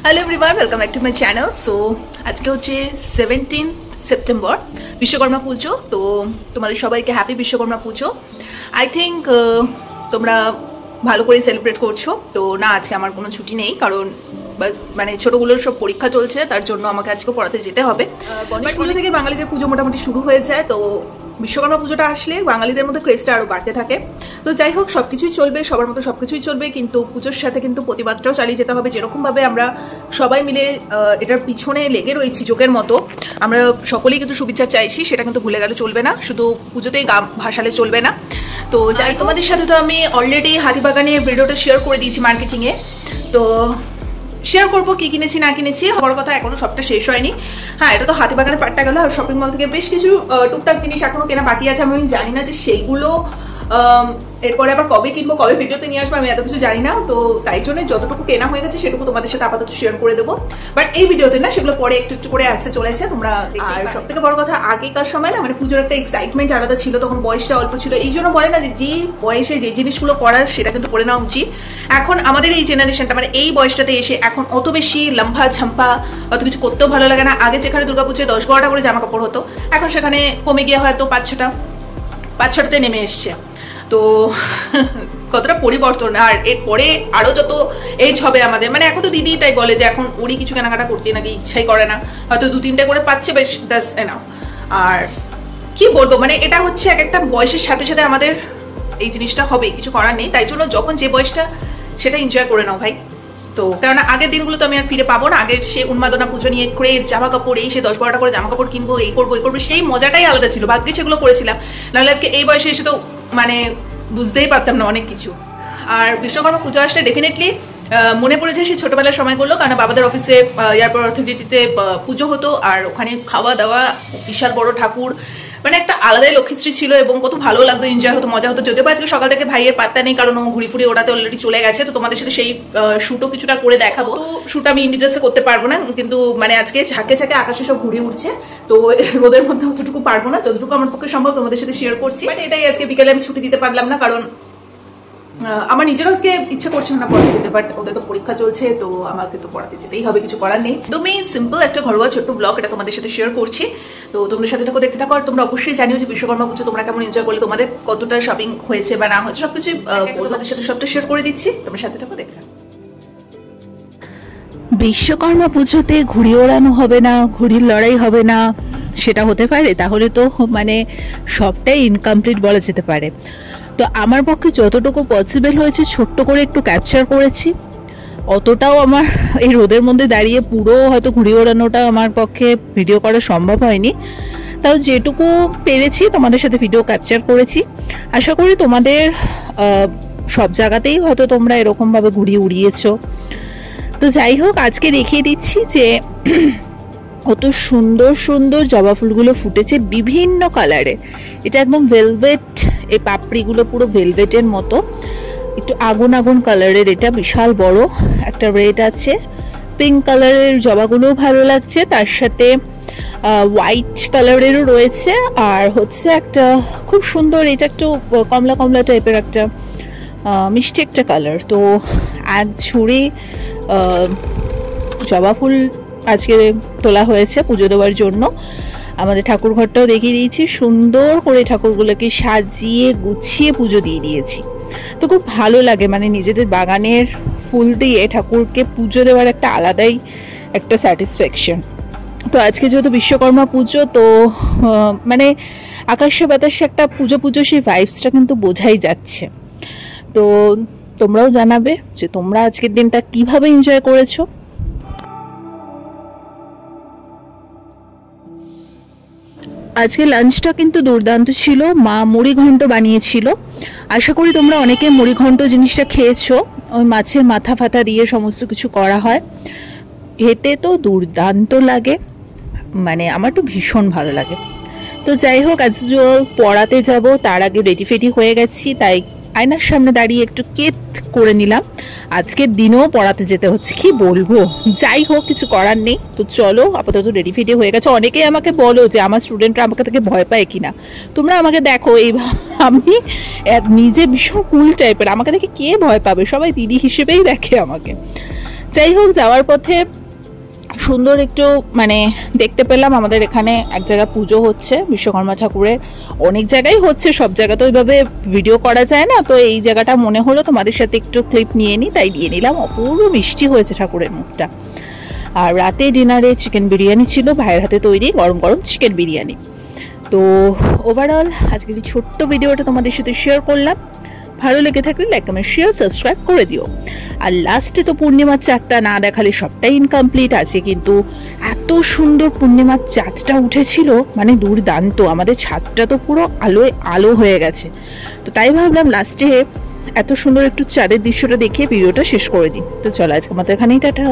Hello everyone, welcome back to my channel. So আজকে হচ্ছে 17 September, Vishwakarma পুজো। তো তোমাদের সবাইকে happy Vishwakarma Puja. I think তোমরা ভালো করে সেলিব্রেট করছো। তো না, আজকে আমার কোনো ছুটি নেই, কারণ মানে ছোটগুলোর সব পরীক্ষা চলছে, তার জন্য আমাকে আজকে পড়াতে যেতে হবে। পুজো থেকে বাঙালিদের পুজো মোটামুটি শুরু হয়ে যায়। তো বিশ্বকর্মা পুজোটা আসলে বাঙালিদের মধ্যে ক্রেজটা আরো বাড়তে থাকে। তো যাই হোক, সবকিছুই চলবে, সবার মতো সবকিছুই চলবে, কিন্তু পুজোর সাথে কিন্তু প্রতিবাদটাও চালিয়ে যেতে হবে। যেরকম ভাবে আমরা সবাই মিলে এটার পিছনে লেগে রয়েছি যোগের মতো, আমরা সকলেই কিন্তু সুবিচার চাইছি, সেটা কিন্তু ভুলে গেলে চলবে না। শুধু পুজোতেই গা ভাসালে চলবে না। তো যাই, তোমাদের সাথে তো আমি অলরেডি হাতিবাগানের ভিডিওটা শেয়ার করে দিয়েছি মার্কেটিং এ। তো শেয়ার করবো কি কিনেছি না কিনেছি। হওয়ার কথা এখনো সবটা শেষ হয়নি। হ্যাঁ, এটা তো হাতিবাগানের পার্টটা গেল, আর শপিং মল থেকে বেশ কিছু টুকটাক জিনিস এখনো কেনা বাকি আছে। আমি জানি না যে সেইগুলো এরপরে আবার কবে কিনবো, কবে ভিডিওতে নিয়ে আসবো, আমি এত কিছু জানি না। তো তাই জন্য যতটুকু কেনা হয়ে গেছে সেটুকু তোমাদের সাথে আপাতত শেয়ার করে দেবো, বাট এই ভিডিওতে না, সেগুলো পরে একটু একটু করে আসতে চলেছে তোমরা। আর সব থেকে বড় কথা, আগেকার সময় না মানে পুজোর একটা এক্সাইটমেন্ট আলাদা ছিল, তখন বয়সটা অল্প ছিল। এই জন্য বলে না যে বয়সে যে জিনিসগুলো করার সেটা কিন্তু করে নেওয়া উচিত। এখন আমাদের এই জেনারেশনটা মানে এই বয়সটাতে এসে এখন অত বেশি লম্বা ঝাম্পা অত কিছু করতেও ভালো লাগে না। আগে যেখানে দুর্গাপুজোয় 10-12টা করে জামা কাপড় হতো, এখন সেখানে কমে গিয়ে হয়তো 5-6টাতে নেমে এসছে। তো কতটা পরিবর্তন। আর এরপরে আরো যত এজ হবে আমাদের, মানে এখন তো দিদি তাই বলে যে এখন ওরই কিছু কেনাকাটা করতে নাকি ইচ্ছাই করে না, হয়তো 2-3টে করে পাচ্ছে, বেশ দ্যাটস এনাফ। আর কি বলবো, মানে এটা হচ্ছে এক একটা বয়সের সাথে সাথে আমাদের এই জিনিসটা হবে, কিছু করার নেই। তাই জন্য যখন যে বয়সটা সেটা এনজয় করে নাও ভাই। তো কেননা আগের দিনগুলো তো আমি আর ফিরে পাবো না। আগের সে উন্মাদনা পুজো নিয়ে ক্রেজ, জামা কাপড়, এই সে 10-12টা করে জামা কাপড় কিনবো, এই করবো এই করবো, সেই মজাটাই আলাদা ছিল। ভাগ্যে সেগুলো করেছিলাম, নাহলে আজকে এই বয়সে এসে তো মানে বুঝতেই পারতাম না অনেক কিছু। আর বিশ্বকর্মা পুজো আসলে ডেফিনেটলি মনে পড়েছে সেই ছোটবেলার সময়গুলো, কারণ বাবাদের অফিসে এয়ারপোর্ট অথরিটিতে পুজো হতো, আর ওখানে খাওয়া দাওয়া, বিশাল বড় ঠাকুর, মানে একটা আলাদাই লক্ষ্মীশ্রী ছিল এবং কত ভালো লাগতো, এনজয় হতো, মজা হতো। যদিও আজকে সকাল থেকে ভাইয়ের পাত্তা নেই, কারণ ও ঘুরি ফুরি ওড়াতে অলরেডি চলে গেছে। তো তোমাদের সাথে সেই শুটও কিছুটা করে দেখাবো। শুট আমি ইন্ডিটেলসে করতে পারবো না, কিন্তু মানে আজকে ঝাঁকে ঝাঁকে আকাশে সব ঘুরে উঠছে। তো রোদের মধ্যে অতটুকু পারবো না, যতটুকু আমার পক্ষে সম্ভব তোমাদের সাথে শেয়ার করছি। বাট এটাই, আজকে বিকেলে আমি ছুটি দিতে পারলাম না, কারণ আমার নিজেরও আজকে ইচ্ছে করছে না পড়াতে যেতে, বাট ওদের তো পরীক্ষা চলছে, তো আমাকে তো পড়াতে যেতেই হবে, কিছু করার নেই। একদমই সিম্পল একটা ঘরোয়া ছোট্ট ব্লগ এটা তোমাদের সাথে শেয়ার করছি। তো তোমাদের সাথে থাকো, দেখতে থাকো। আর তোমরা অবশ্যই জানিও যে বিশ্বকর্মা পুজো তোমরা কেমন এনজয় করলে, তোমাদের কতটা শপিং হয়েছে বা না হয়েছে, সবকিছু তোমাদের সাথে সবটা শেয়ার করে দিচ্ছি। তোমরা সাথে থাকো, দেখতে থাকো। বিশ্বকর্মা পুজোতে ঘুড়ি ওড়ানো হবে না, ঘুড়ির লড়াই হবে না, সেটা হতে পারে? তাহলে তো মানে সবটাই ইনকমপ্লিট বলা যেতে পারে। তো আমার পক্ষে যতটুকু পসিবল হয়েছে ছোট্ট করে একটু ক্যাপচার করেছি। অতটাও আমার এই রোদের মধ্যে দাঁড়িয়ে পুরো হয়তো ঘুড়ি ওড়ানোটা আমার পক্ষে ভিডিও করা সম্ভব হয়নি, তাও যেটুকু পেরেছি তোমাদের সাথে ভিডিও ক্যাপচার করেছি। আশা করি তোমাদের সব জায়গাতেই হয়তো তোমরা এরকমভাবে ঘুড়ি উড়িয়েছো। তো যাই হোক, আজকে দেখিয়ে দিচ্ছি যে কত সুন্দর সুন্দর জবা ফুলগুলো ফুটেছে বিভিন্ন কালারে। এটা একদম ভেলভেট, এই পাপড়িগুলো পুরো ভেলভেটের মতো, একটু আগুন আগুন কালারের। এটা বিশাল বড় একটা রেড আছে, পিঙ্ক কালারের জবাগুলোও ভালো লাগছে, তার সাথে হোয়াইট কালারেরও রয়েছে, আর হচ্ছে একটা খুব সুন্দর, এটা একটু কমলা কমলা টাইপের একটা মিষ্টি একটা কালার। তো এক ঝুড়ি জবা ফুল আজকে তোলা হয়েছে পুজো দেওয়ার জন্য। আমাদের ঠাকুর ঘরটাও দেখিয়ে দিয়েছি, সুন্দর করে ঠাকুরগুলোকে সাজিয়ে গুছিয়ে পুজো দিয়ে দিয়েছি। তো খুব ভালো লাগে, মানে নিজেদের বাগানের ফুল দিয়ে ঠাকুরকে পুজো দেওয়ার একটা আলাদাই একটা স্যাটিসফ্যাকশন। তো আজকে যেহেতু বিশ্বকর্মা পুজো, তো মানে আকাশে বাতাসে একটা পুজো পুজো সেই ভাইবসটা কিন্তু বোঝাই যাচ্ছে। তো তোমরাও জানাবে যে তোমরা আজকের দিনটা কিভাবে এনজয় করেছো। আজকে লাঞ্চটা কিন্তু দুর্দান্ত ছিল, মা মুড়ি ঘন্ট বানিয়েছিল। আশা করি তোমরা অনেকে মুড়ি ঘন্ট জিনিসটা খেয়েছো, ওই মাছের মাথা ফাথা দিয়ে সমস্ত কিছু করা হয়। খেতে তো দুর্দান্ত লাগে, মানে আমার তো ভীষণ ভালো লাগে। তো যাই হোক, আজ পড়াতে যাব, তার আগে রেডি ফেডি হয়ে গেছি, তাই আয়নার সামনে দাঁড়িয়ে একটু কেট করে নিলাম। আজকের দিনেও পড়াতে যেতে হচ্ছে, কি বলবো। যাই হোক, কিছু করার নেই। তো চলো, আপাতত রেডি ফেডি হয়ে গেছে। অনেকেই আমাকে বলো যে আমার স্টুডেন্টরা আমাকে থেকে ভয় পায় কিনা। তোমরা আমাকে দেখো, এই আমি নিজে ভীষণ কুল টাইপের, আমাকে দেখে কে ভয় পাবে, সবাই দিদি হিসেবেই দেখে আমাকে। যাই হোক, যাওয়ার পথে সুন্দর একটু মানে দেখতে পেলাম আমাদের এখানে এক জায়গায় পুজো হচ্ছে বিশ্বকর্মা ঠাকুরের। অনেক জায়গায় হচ্ছে, সব জায়গা তো ওইভাবে ভিডিও করা যায় না, তো এই জায়গাটা মনে হলো তোমাদের সাথে একটু ক্লিপ নিয়ে নিই, তাই নিয়ে নিলাম। অপূর্ব মিষ্টি হয়েছে ঠাকুরের মুখটা। আর রাতে ডিনারে চিকেন বিরিয়ানি ছিল, ভাইয়ের হাতে তৈরি গরম গরম চিকেন বিরিয়ানি। তো ওভারঅল আজকের এই ছোট্ট ভিডিওটা তোমাদের সাথে শেয়ার করলাম। ভালো লেগে থাকলে লাইক কমেন্ট শেয়ার সাবস্ক্রাইব করে দিও। আর লাস্টে তো পূর্ণিমার চাঁদটা না দেখালে সবটাই ইনকমপ্লিট আছে, কিন্তু এত সুন্দর পূর্ণিমার চাঁদটা উঠেছিল, মানে দুর্দান্ত। আমাদের ছাদটা তো পুরো আলোয় আলো হয়ে গেছে। তো তাই ভাবলাম লাস্টে এত সুন্দর একটু চাঁদের দৃশ্যটা দেখে ভিডিওটা শেষ করে দিই। তো চলো আজকে মতো এখানেই, টাটা।